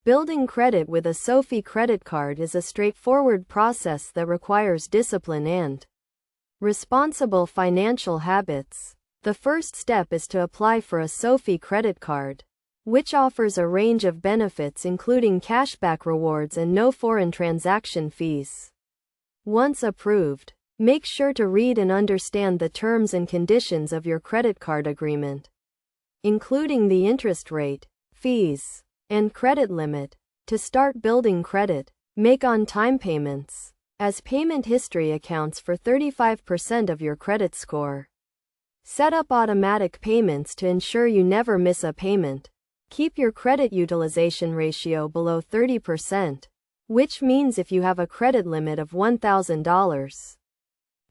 Building credit with a SoFi credit card is a straightforward process that requires discipline and responsible financial habits. The first step is to apply for a SoFi credit card, which offers a range of benefits including cashback rewards and no foreign transaction fees. Once approved, make sure to read and understand the terms and conditions of your credit card agreement, including the interest rate, fees, and credit limit. To start building credit, make on-time payments, as payment history accounts for 35% of your credit score. Set up automatic payments to ensure you never miss a payment. Keep your credit utilization ratio below 30%, which means if you have a credit limit of $1,000,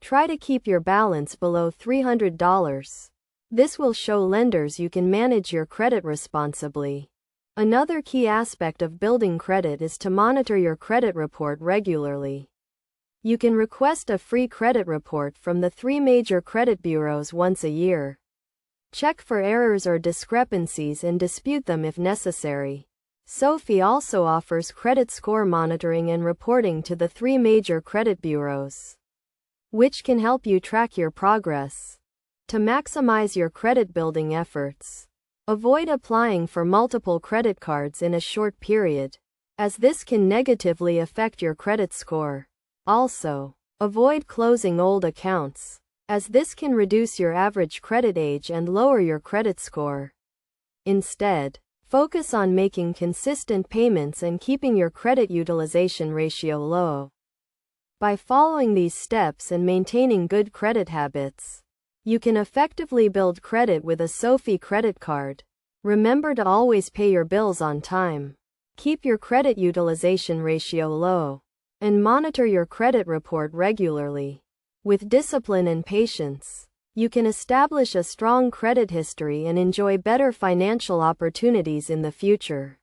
try to keep your balance below $300. This will show lenders you can manage your credit responsibly. Another key aspect of building credit is to monitor your credit report regularly. You can request a free credit report from the 3 major credit bureaus once a year. Check for errors or discrepancies and dispute them if necessary. SoFi also offers credit score monitoring and reporting to the 3 major credit bureaus, which can help you track your progress. To maximize your credit building efforts, avoid applying for multiple credit cards in a short period, as this can negatively affect your credit score. Also, avoid closing old accounts, as this can reduce your average credit age and lower your credit score. Instead, focus on making consistent payments and keeping your credit utilization ratio low. By following these steps and maintaining good credit habits, you can effectively build credit with a SoFi credit card. Remember to always pay your bills on time, keep your credit utilization ratio low, and monitor your credit report regularly. With discipline and patience, you can establish a strong credit history and enjoy better financial opportunities in the future.